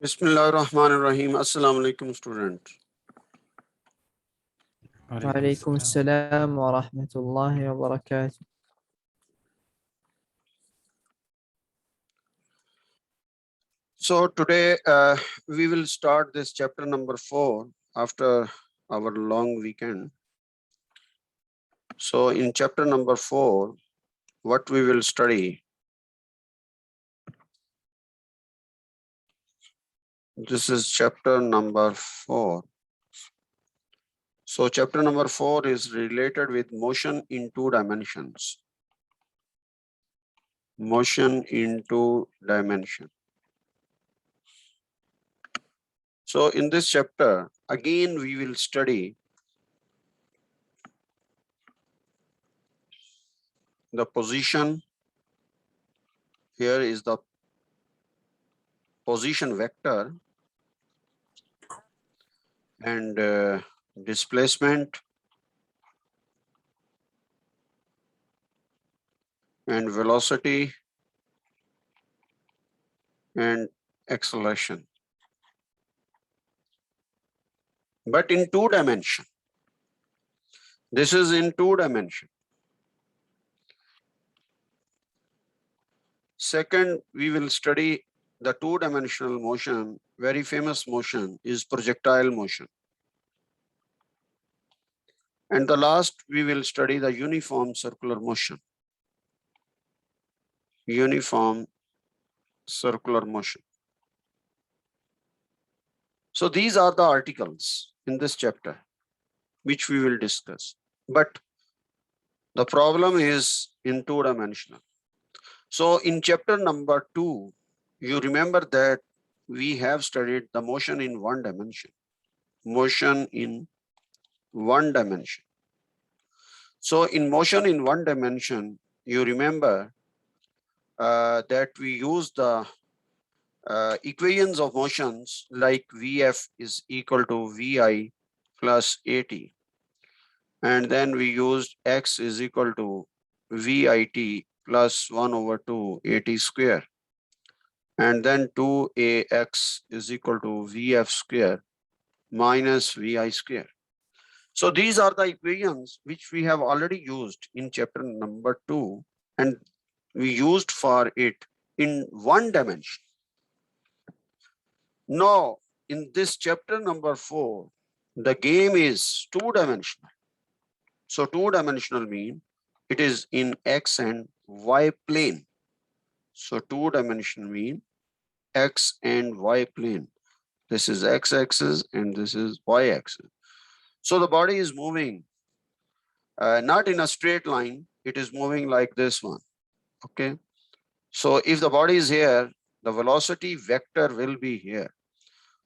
Bismillahirrahmanirrahim. Assalamu alaikum, student. وعليكم السلام ورحمة الله وبركاته. So today we will start this chapter number 4 after our long weekend. So in chapter number 4, what we will study, this is chapter number 4. So chapter number 4 is related with motion in 2 dimensions. Motion in 2 dimensions. So in this chapter, again we will study the position. Here is the position vector and displacement and velocity and acceleration, but in 2 dimension. This is in 2 dimension. Second, we will study the 2-dimensional motion. Very famous motion is projectile motion. And the last, we will study the uniform circular motion. Uniform circular motion. So these are the articles in this chapter, which we will discuss. But the problem is in 2-dimensional. So in chapter number 2, you remember that we have studied the motion in 1 dimension. Motion in 1 dimension. So in motion in 1 dimension, you remember that we use the equations of motions like Vf is equal to Vi plus At. And then we used x is equal to Vit plus 1 over 2 At square. And then 2Ax is equal to Vf square minus Vi square. So these are the equations which we have already used in chapter number 2, and we used for it in 1 dimension. Now, in this chapter number 4, the game is 2-dimensional. So 2-dimensional means it is in X and Y plane. So 2-dimensional means X and Y plane. This is X axis and this is Y axis. So the body is moving not in a straight line, it is moving like this one. Okay. So if the body is here, the velocity vector will be here.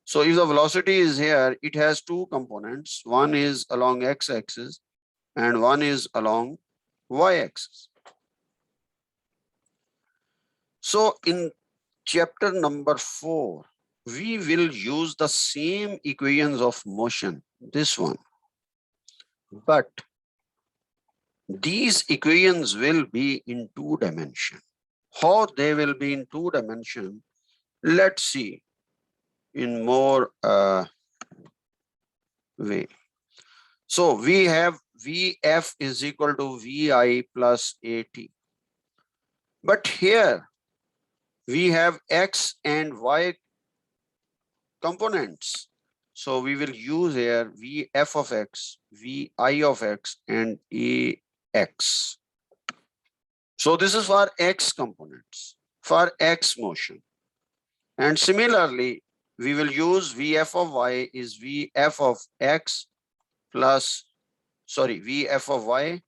So if the velocity is here, it has 2 components. One is along X axis and one is along Y axis. So in chapter number 4, we will use the same equations of motion, this one. But these equations will be in 2 dimension. How they will be in 2 dimension, let's see in more way. So we have Vf is equal to Vi plus At. But here we have X and Y components. So we will use here Vf of X, Vi of X, and Ax. So this is for X components, for X motion. And similarly, we will use Vf of Y is Vf of X plus, Vf of Y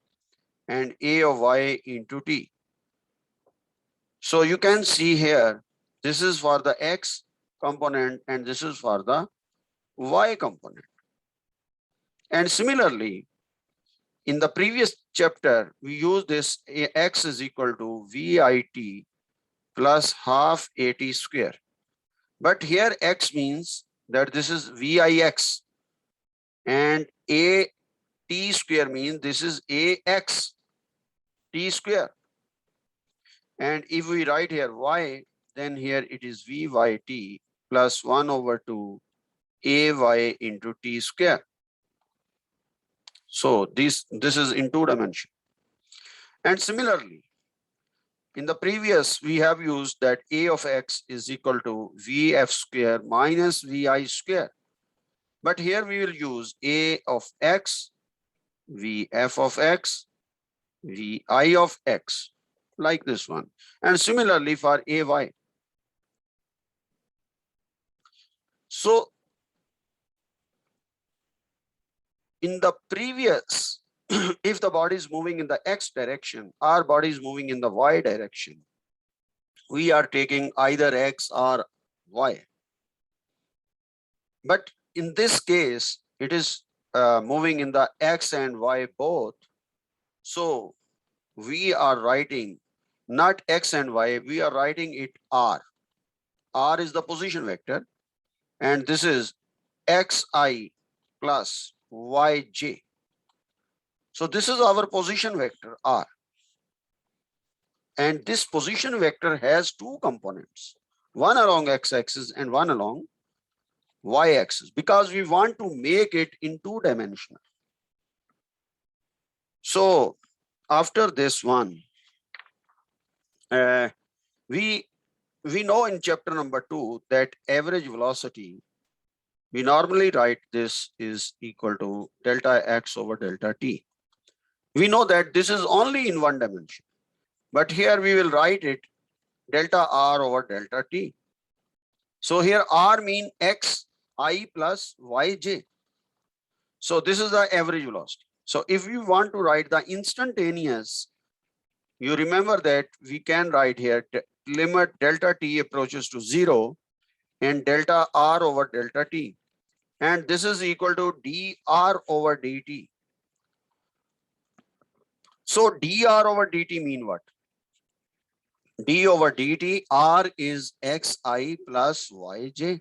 and A of Y into T. So you can see here, this is for the X component and this is for the Y component. And similarly, in the previous chapter, we used this X is equal to Vit plus half At square. But here X means that this is Vix and At square means this is Ax T square. And if we write here Y, then here it is Vyt plus 1 over 2 ay into t square. So this is in 2 dimension. And similarly, in the previous, we have used that a of x is equal to vf square minus vi square. But here we will use a of x, vf of x, vi of x, like this one. And similarly for ay. So in the previous, if the body is moving in the x direction, our body is moving in the y direction, we are taking either x or y. But in this case, it is moving in the x and y both. So we are writing not x and y, we are writing it r. R is the position vector, and this is xi plus yj. So this is our position vector r. And this position vector has two components, one along x-axis and one along y-axis, because we want to make it in 2-dimensional. So after this one, we know in chapter number 2 that average velocity, we normally write this is equal to delta x over delta t. We know that this is only in 1 dimension, but here we will write it delta r over delta t. So here r mean x I plus yj. So this is the average velocity. So if you want to write the instantaneous, you remember that we can write here limit delta t approaches to 0 and delta r over delta t. And this is equal to dr over dt. So dr over dt mean what? D over dt, r is xi plus yj.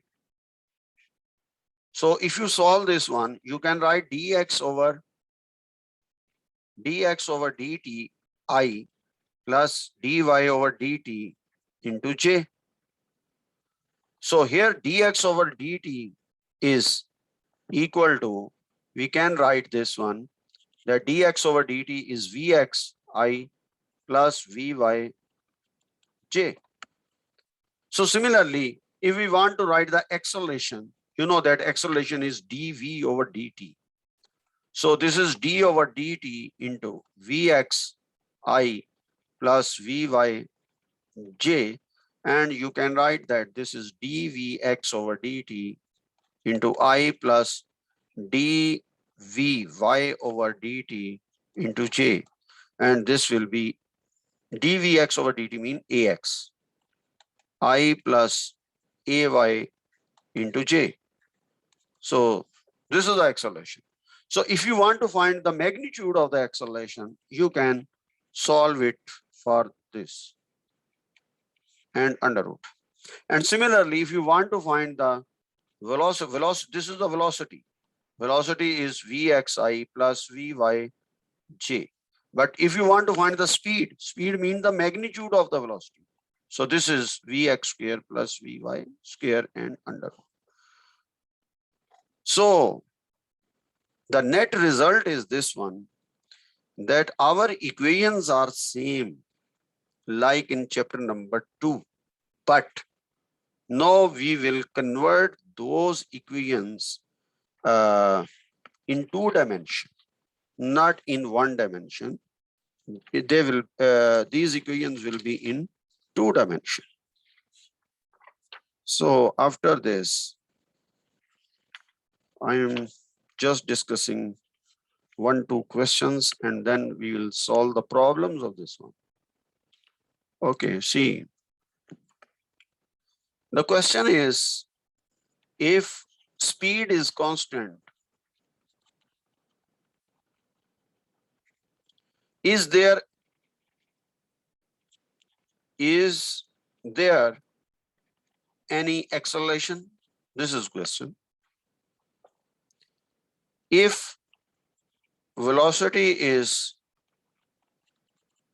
So if you solve this one, you can write dx over dt I plus dy over dt into j. So here dx over dt is equal to, we can write this one, that dx over dt is vx I plus vy j. So similarly, if we want to write the acceleration, you know that acceleration is dv over dt. So this is d over dt into vx I plus vy j, and you can write that this is dvx over dt into I plus dvy over dt into j, and this will be dvx over dt mean ax, I plus ay into j. So this is the acceleration. So if you want to find the magnitude of the acceleration, you can solve it for this and under root. And similarly, if you want to find the velocity, this is the velocity. Velocity is vxi plus vyj. But if you want to find the speed, speed means the magnitude of the velocity. So this is vx square plus vy square and under root. So the net result is this one, that our equations are same like in chapter number 2, but now we will convert those equations in 2 dimension, not in 1 dimension. They will these equations will be in 2 dimension. So after this, I am just discussing 1-2 questions, and then we will solve the problems of this one. Okay, see, the question is, if speed is constant, is there any acceleration? This is question. If velocity is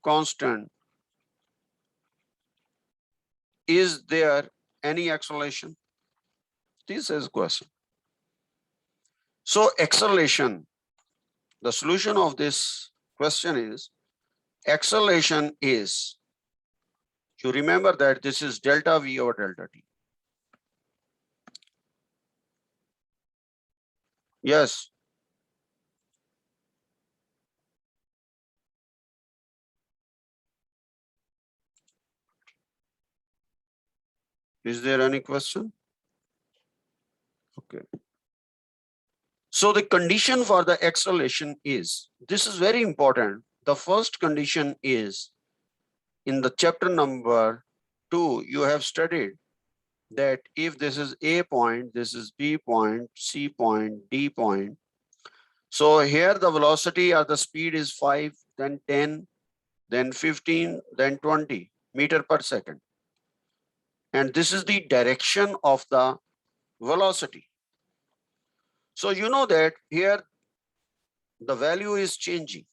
constant, is there any acceleration? This is question. So acceleration, the solution of this question is, acceleration is, you remember that this is delta V over delta T. Yes. Is there any question? Okay. So the condition for the acceleration is, this is very important. The first condition is, in the chapter number 2, you have studied that if this is A point, this is B point, C point, D point. So here the velocity or the speed is 5, then 10, then 15, then 20 meter per second. And this is the direction of the velocity. So you know that here the value is changing.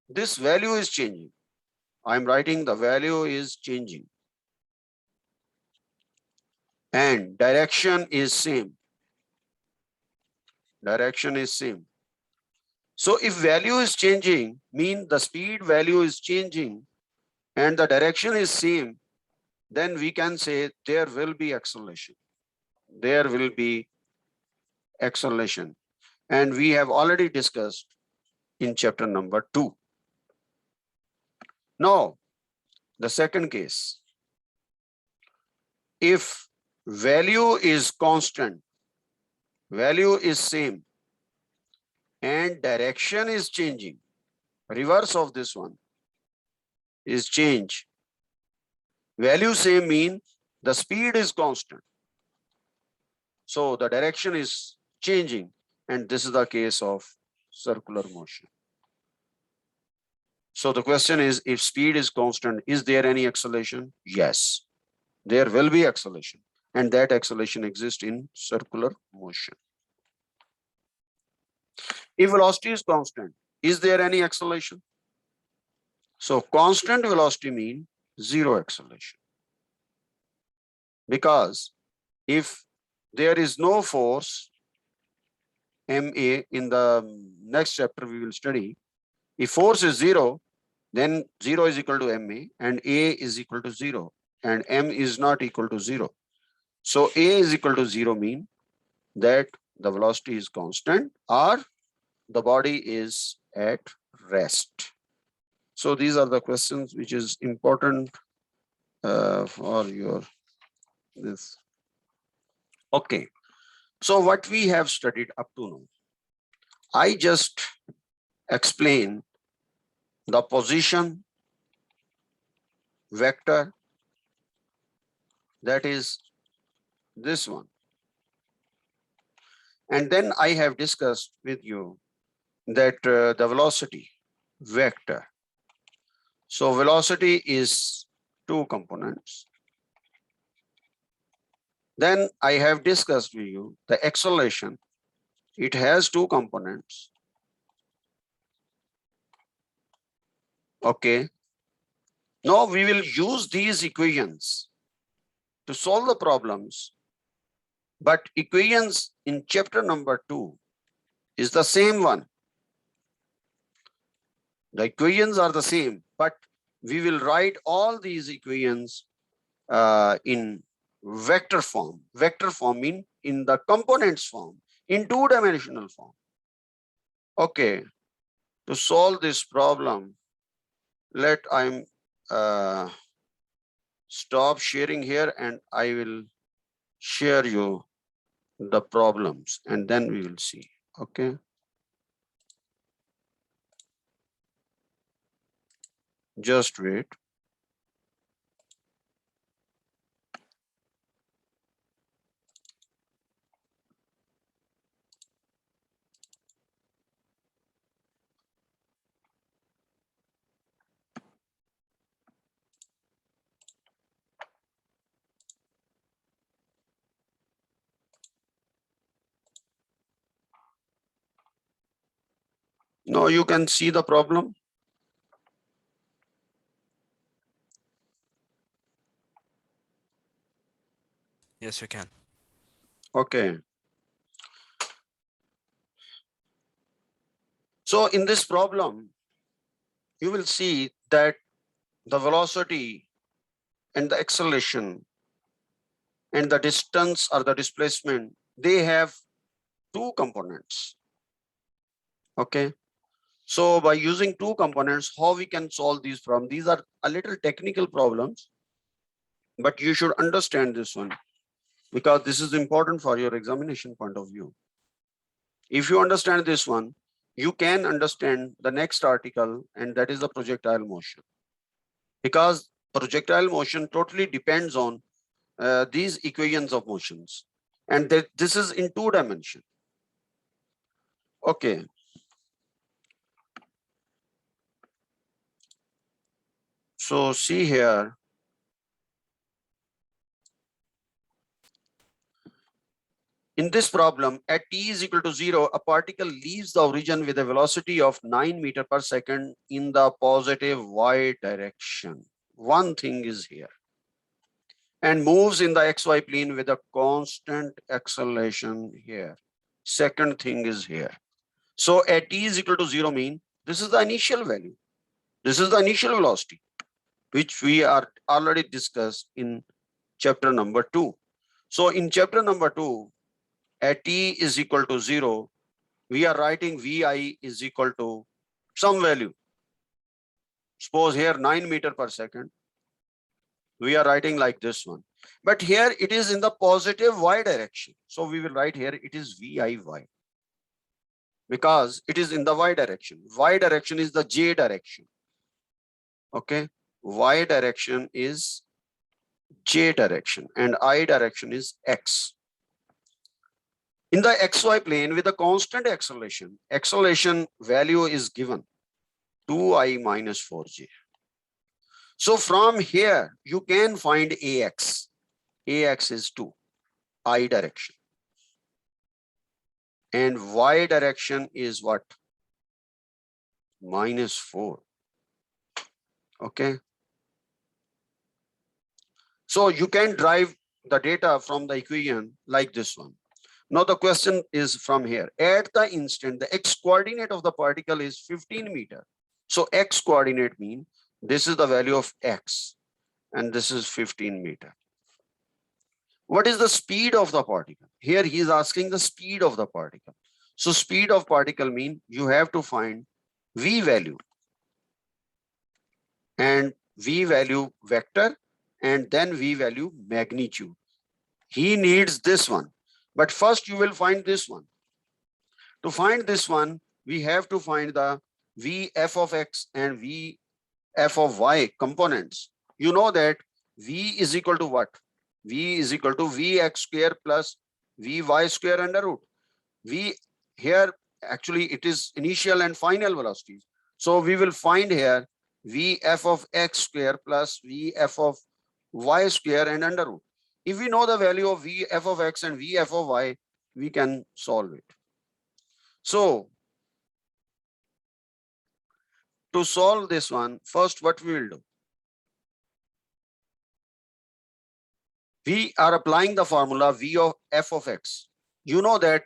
This value is changing. I'm writing the value is changing. And direction is same. Direction is same. So if value is changing, mean the speed value is changing and the direction is same, then we can say there will be acceleration. There will be acceleration. And we have already discussed in chapter number 2. Now, the second case, if value is constant, value is same, and direction is changing, reverse of this one is change. Value same mean the speed is constant. So the direction is changing, and this is the case of circular motion. So the question is, if speed is constant, is there any acceleration? Yes, there will be acceleration, and that acceleration exists in circular motion. If velocity is constant, is there any acceleration? So constant velocity means zero acceleration. Because if there is no force, MA, in the next chapter we will study, if force is zero, then 0 is equal to MA and A is equal to 0 and M is not equal to 0. So A is equal to 0 mean that the velocity is constant or the body is at rest. So these are the questions which is important for your this. Okay. So what we have studied up to now, I just explain the position vector, that is this one. And then I have discussed with you that the velocity vector. So velocity is two components. Then I have discussed with you the acceleration. It has two components. Okay. Now we will use these equations to solve the problems. But equations in chapter number 2 is the same one. The equations are the same, but we will write all these equations in vector form. Vector form mean in the components form, in two-dimensional form. Okay, to solve this problem, I'm stop sharing here and I will share you the problems and then we will see. Okay. Just wait. Now you can see the problem. Yes, we can. Okay. So in this problem, you will see that the velocity and the acceleration and the distance or the displacement, they have two components. Okay. So by using two components, how we can solve these problems? These are a little technical problems, but you should understand this one because this is important for your examination point of view. If you understand this one, you can understand the next article, and that is the projectile motion. Because projectile motion totally depends on these equations of motions, and that this is in two dimension. Okay. So see here. In this problem, at t is equal to 0, a particle leaves the origin with a velocity of 9 meters per second in the positive y direction. One thing is here. And moves in the xy plane with a constant acceleration here. Second thing is here. So at t is equal to 0 mean this is the initial value. This is the initial velocity, which we are already discussed in chapter number 2. So in chapter number 2, at t is equal to 0, we are writing vi is equal to some value. Suppose here 9 meters per second. We are writing like this one. But here it is in the positive y direction. So we will write here it is VIY. Because it is in the y direction. Y direction is the j direction. Okay. Y direction is j direction and I direction is x. In the xy plane with a constant acceleration value is given 2i minus 4j. So from here you can find ax. Ax is 2, I direction. And y direction is what? Minus 4. Okay. So you can derive the data from the equation like this one. Now the question is from here. At the instant, the x coordinate of the particle is 15 meters. So x coordinate mean this is the value of x and this is 15 meters. What is the speed of the particle? Here he is asking the speed of the particle. So speed of particle mean you have to find v value and v value vector and then v value magnitude. He needs this one, but first you will find this one. To find this one, we have to find the vf of x and vf of y components. You know that v is equal to what? V is equal to vx square plus vy square under root. V here actually it is initial and final velocities. So we will find here vf of x square plus vf of y square and under root. If we know the value of vf of x and vf of y, we can solve it. So to solve this one, first what we will do? We are applying the formula v of f of x. You know that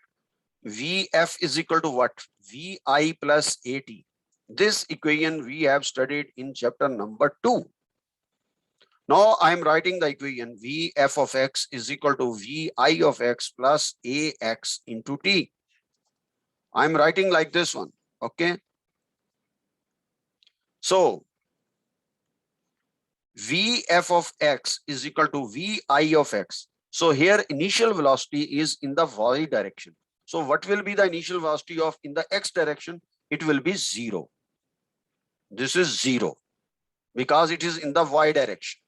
vf is equal to what? Vi plus at. This equation we have studied in chapter number 2. Now I am writing the equation vf of x is equal to vi of x plus ax into t. I am writing like this one. Okay. So vf of x is equal to vi of x. So here initial velocity is in the y direction. So what will be the initial velocity of in the x direction? It will be 0. This is 0 because it is in the y direction.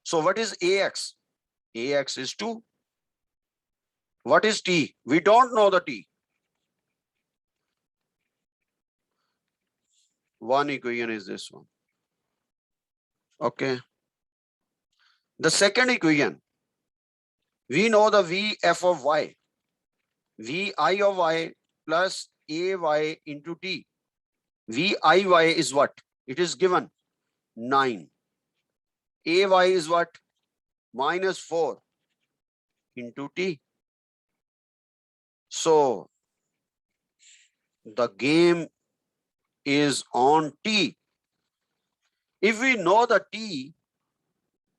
So what is ax? Ax is 2. What is t? We don't know the t. One equation is this one. Okay. The second equation, we know the vf of y. Vi of y plus ay into t. Viy is what? It is given 9. Ay is what? Minus 4. into t. So the game is on t. If we know the t,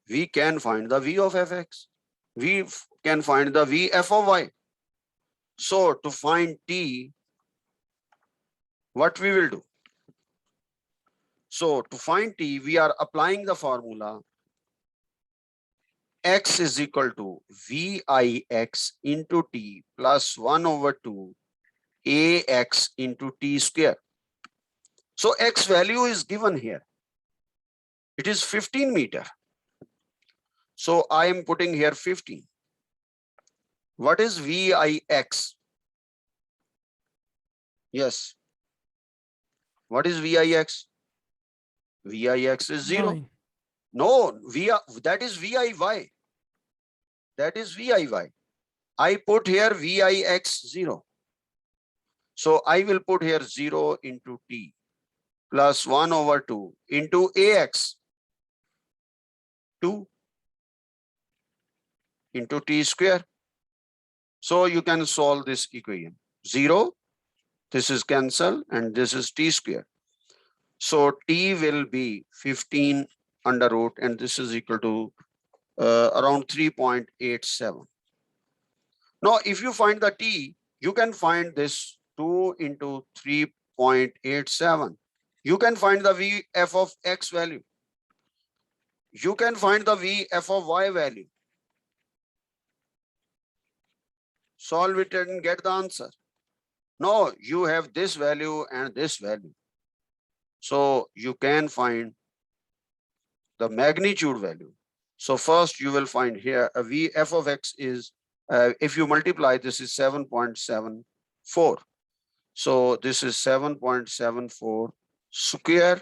we can find the v of fx. We can find the v f of y. So to find t, what we will do? So to find t, we are applying the formula x is equal to vix into t plus 1 over 2 ax into t square. So x value is given here. It is 15 meter. So I am putting here 15. What is vix? Yes. What is vix? Vix is 0. 9. No, that is viy. That is viy. I put here vix 0. So I will put here 0 into t plus 1 over 2 into ax 2 into t square. So you can solve this equation. 0, this is cancel and this is t square. So t will be 15 under root and this is equal to around 3.87. Now, if you find the t, you can find this 2 into 3.87. You can find the v f of x value. You can find the v f of y value. Solve it and get the answer. No, you have this value and this value. So you can find the magnitude value. So first you will find here a v f of x is, if you multiply, this is 7.74. So this is 7.74 square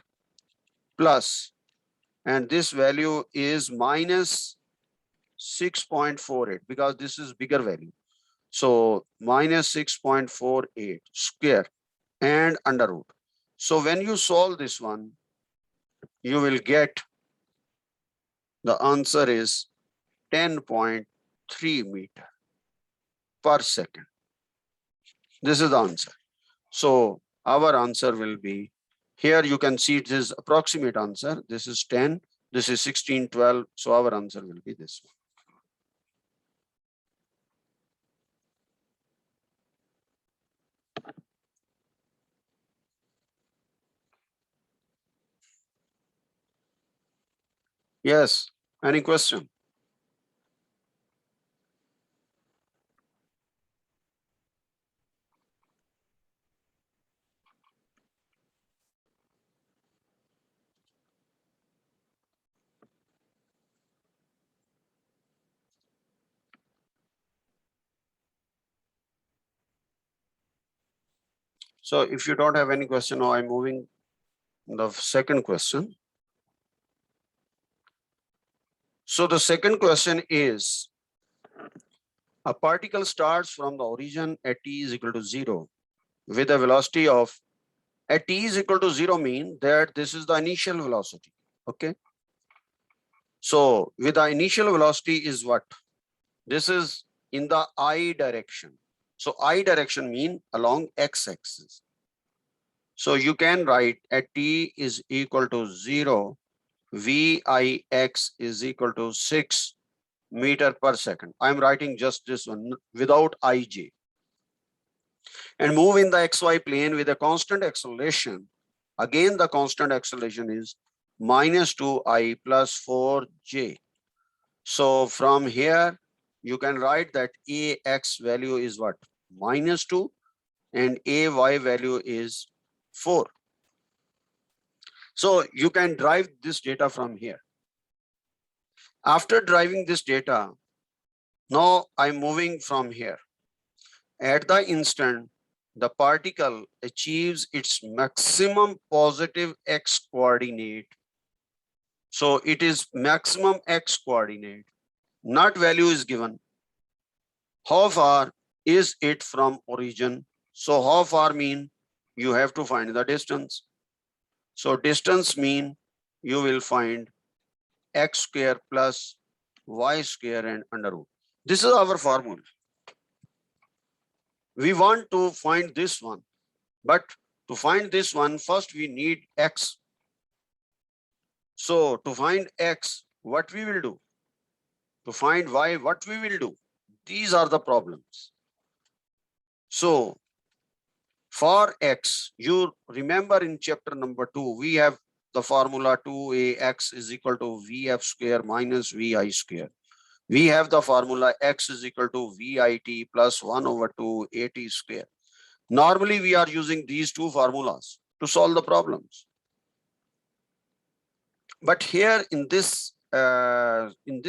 plus, and this value is minus 6.48 because this is bigger value. So minus 6.48 square and under root. So when you solve this one, you will get the answer is 10.3 meter per second. This is the answer. So our answer will be, here you can see it is approximate answer. This is 10, this is 16, 12. So our answer will be this one. Yes, any question? So if you don't have any question, now I'm moving the second question. So the second question is, a particle starts from the origin at t is equal to 0 with a velocity of, at t is equal to 0 mean that this is the initial velocity. Okay. So with the initial velocity is what? This is in the I direction. So I direction mean along x-axis. So you can write at t is equal to 0, Vix is equal to 6 meter per second. I'm writing just this one without ij. And move in the xy plane with a constant acceleration. Again, the constant acceleration is minus 2i plus 4j. So from here, you can write that ax value is what? Minus 2 and ay value is 4. So you can derive this data from here. After deriving this data, now I'm moving from here. At the instant the particle achieves its maximum positive x coordinate. So it is maximum x coordinate, not value is given. How far is it from origin? So how far mean you have to find the distance. So distance mean you will find x square plus y square and under root. This is our formula. We want to find this one, but to find this one, first we need x. So to find x, what we will do? To find y, what we will do? These are the problems. So for x, you remember in chapter number 2, we have the formula 2ax is equal to vf square minus vi square. We have the formula x is equal to vit plus 1 over 2 at square. Normally, we are using these two formulas to solve the problems. But here in this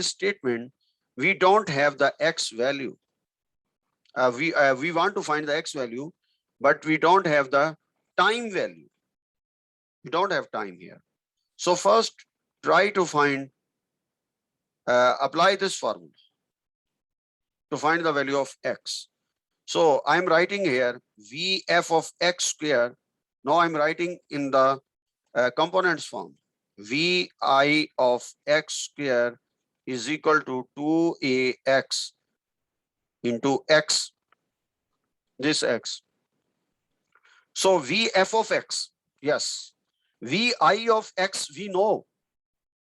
statement, we don't have the x value. We want to find the x value, but we don't have the time value. We don't have time here. So first, try to find, apply this formula to find the value of x. So I'm writing here vf of x square. Now I'm writing in the components form. Vi of x square is equal to 2ax into x, this x. So vf of x, yes. Vi of x we know,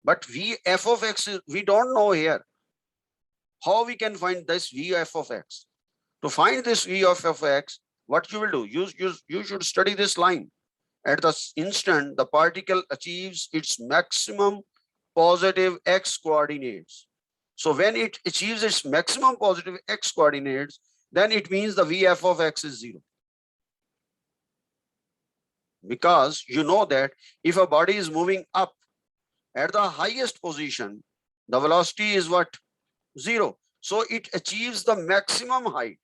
but vf of x we don't know here. How we can find this vf of x? To find this vf of x, what you will do? You should study this line. At the instant the particle achieves its maximum positive x coordinates. So when it achieves its maximum positive x coordinates, then it means the vf of x is 0. Because you know that if a body is moving up at the highest position, the velocity is what? 0. So it achieves the maximum height.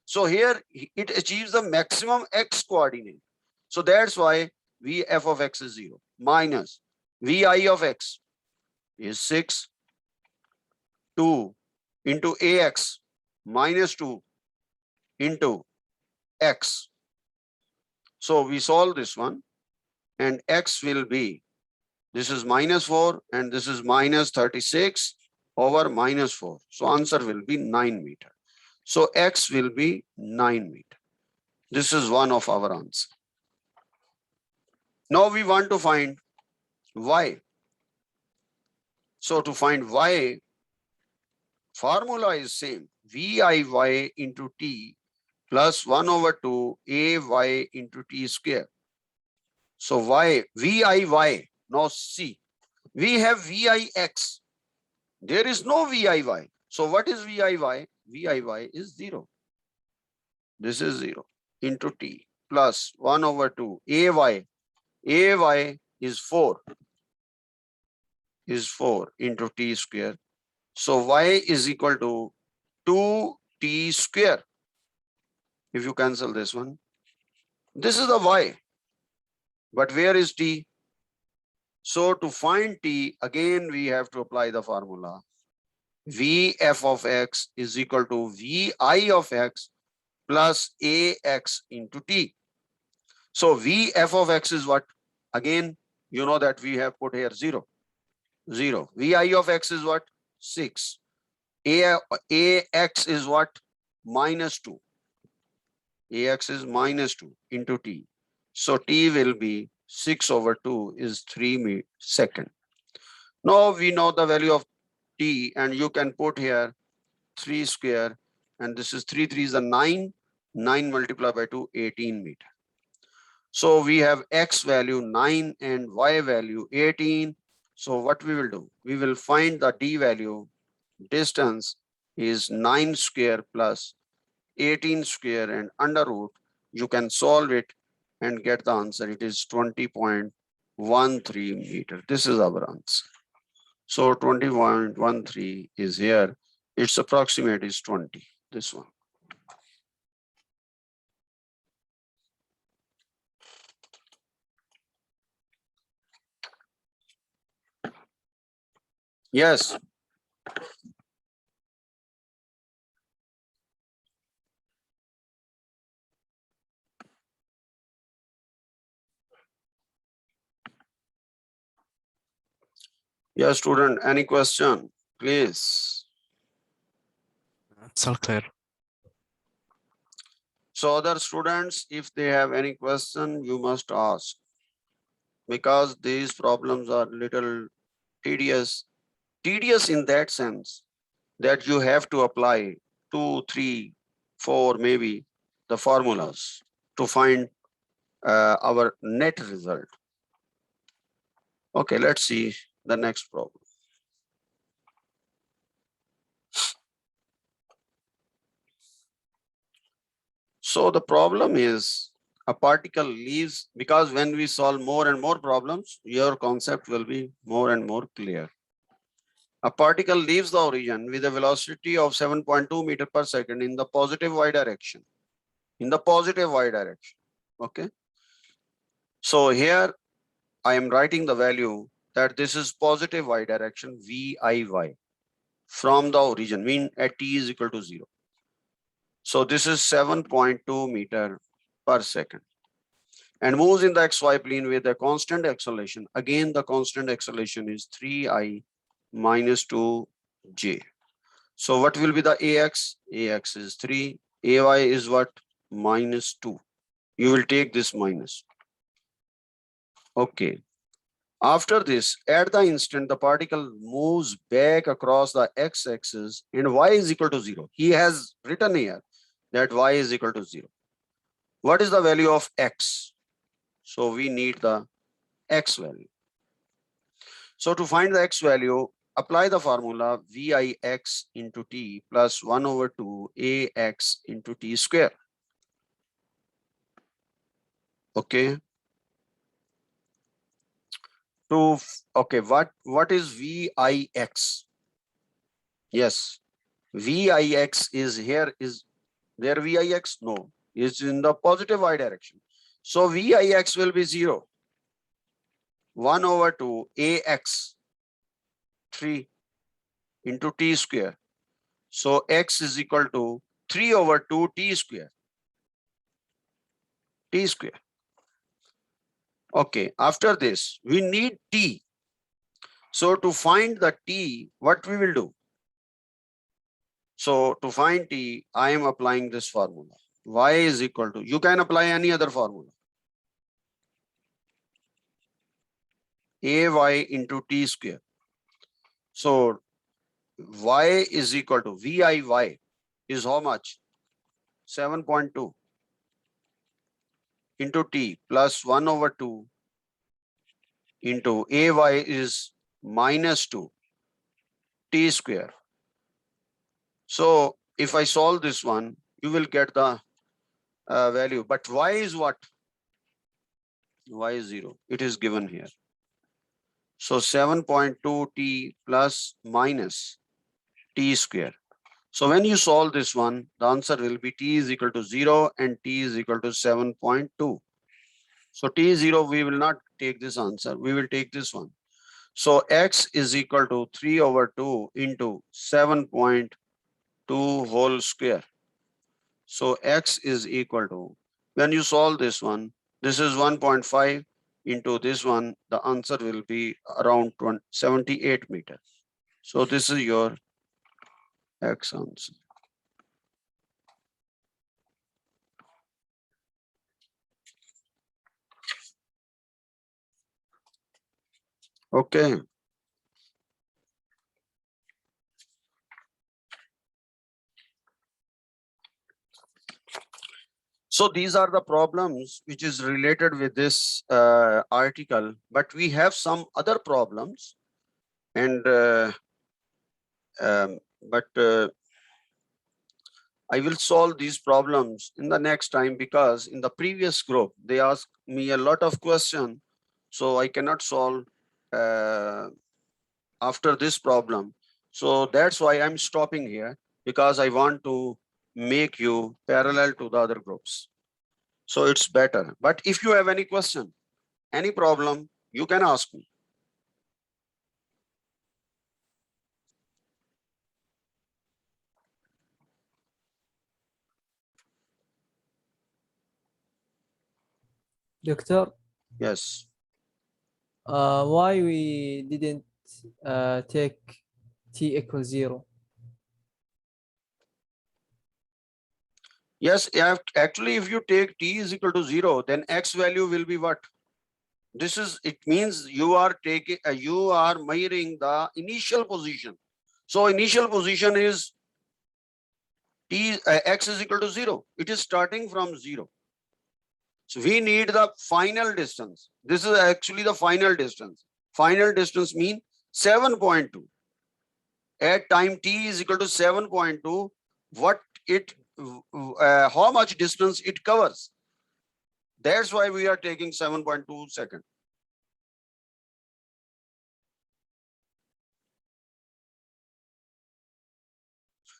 So here it achieves the maximum x coordinate. So that's why vf of x is 0 minus vi of x is 6, 2 into ax minus 2 into x. So we solve this one and x will be, this is minus 4 and this is minus 36 over minus 4. So answer will be 9 meter. So x will be 9 meter. This is one of our answer. Now we want to find y. So to find y, formula is same. VIY into t plus 1 over 2 ay into t square. So y, VIY, now see, we have VIX. There is no VIY. So what is VIY? VIY is 0. This is 0 into t plus 1 over 2 ay. Ay is 4. Is 4 into t square. So y is equal to 2t square. If you cancel this one, this is the y. But where is t? So to find t, again we have to apply the formula. Vf of x is equal to Vi of x plus ax into t. So Vf of x is what? Again, you know that we have put here 0. 0. Vi of x is what? 6. Ax is what? Minus 2. Ax is minus 2 into t. So t will be 6 over 2 is 3 second. Now we know the value of t and you can put here 3 square and this is 3 3 is a 9. 9 multiplied by 2, 18 meter. So we have x value 9 and y value 18. So what we will do? We will find the d value. Distance is 9 square plus 18 square and under root. You can solve it and get the answer. It is 20.13 meter. This is our answer. So 20.13 is here. Its approximate is 20. This one. Yes. Yes, student, any question, please? مساء الخير. So other students, if they have any question, you must ask, because these problems are little tedious. Tedious in that sense that you have to apply 2, 3, 4, maybe the formulas to find our net result. Okay, let's see the next problem. So the problem is a particle leaves, because when we solve more and more problems, your concept will be more and more clear. A particle leaves the origin with a velocity of 7.2 meter per second in the positive y direction. In the positive y direction. Okay. So here I am writing the value that this is positive y direction, VIY, from the origin, mean at t is equal to 0. So this is 7.2 meter per second and moves in the xy plane with a constant acceleration. Again, the constant acceleration is 3I minus 2j. So what will be the AX? AX is 3. AY is what? Minus 2. You will take this minus. Okay. After this, at the instant the particle moves back across the x-axis and y is equal to 0. He has written here that y is equal to 0. What is the value of x? So we need the x value. So to find the x value, apply the formula Vix into t plus 1 over 2 ax into t square. Okay. Okay, what is Vix? Yes, Vix is here. Is there Vix? No, it's in the positive y direction. So Vix will be 0. 1 over 2 ax 3 into t square. So x is equal to 3 over 2 t square. T square. Okay, after this, we need t. So to find the t, what we will do? So to find t, I am applying this formula. Y is equal to, you can apply any other formula. Ay into t square. So y is equal to VIY is how much? 7.2 into t plus 1 over 2 into ay is minus 2 t square. So if I solve this one, you will get the value. But y is what? Y is 0. It is given here. So 7.2 t plus minus t square. So when you solve this one, the answer will be t is equal to 0 and t is equal to 7.2. So t is 0, we will not take this answer. We will take this one. So x is equal to 3 over 2 into 7.2 whole square. So x is equal to, when you solve this one, this is 1.5 into this one, the answer will be around 78 meters. So this is your x answer. Okay. So these are the problems which is related with this article, but we have some other problems, and I will solve these problems in the next time, because in the previous group they asked me a lot of questions, so I cannot solve after this problem. So that's why I'm stopping here, because I want to make you parallel to the other groups. So it's better. But if you have any question, any problem, you can ask me. Doctor, Yes. why we didn't take t equals 0? Yes, actually, if you take t is equal to 0, then x value will be what? This is, it means you are taking, you are measuring the initial position. So initial position is x is equal to 0. It is starting from 0. So we need the final distance. This is actually the final distance. Final distance mean 7.2. At time t is equal to 7.2, what it, how much distance it covers. That's why we are taking 7.2 seconds.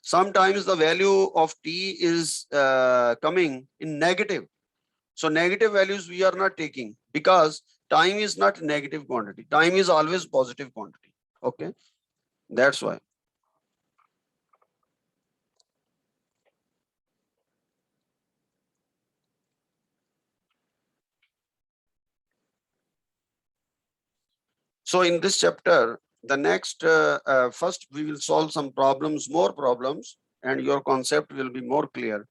Sometimes the value of t is coming in negative. So negative values we are not taking because time is not negative quantity. Time is always positive quantity. Okay, that's why. So in this chapter, the next, first we will solve some problems, more problems, and your concept will be more clear.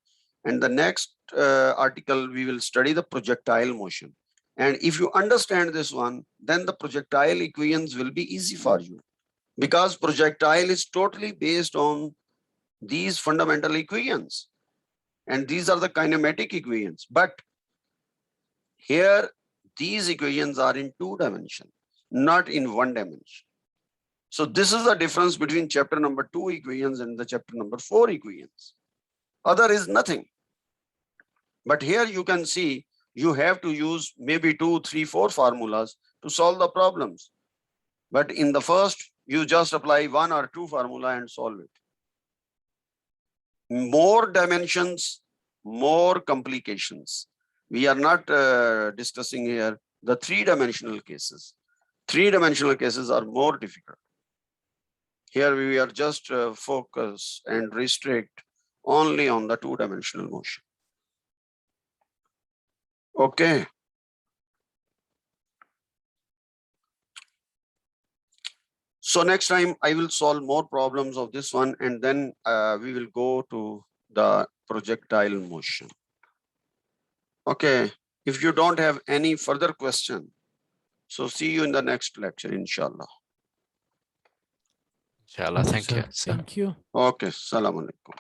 And the next article, we will study the projectile motion. And if you understand this one, then the projectile equations will be easy for you, because projectile is totally based on these fundamental equations. And these are the kinematic equations. But here, these equations are in 2 dimensions, not in 1 dimension. So this is the difference between chapter number 2 equations and the chapter number 4 equations. Other is nothing. But here you can see you have to use maybe 2, 3, 4 formulas to solve the problems. But in the first, you just apply 1 or 2 formula and solve it. More dimensions, more complications. We are not discussing here the 3-dimensional cases. 3-dimensional cases are more difficult. Here we are just focus and restrict only on the 2-dimensional motion. Okay. So next time I will solve more problems of this one, and then we will go to the projectile motion. Okay. If you don't have any further question, so see you in the next lecture, inshallah. Inshallah. Thank you. Thank you. Okay. Assalamu alaikum.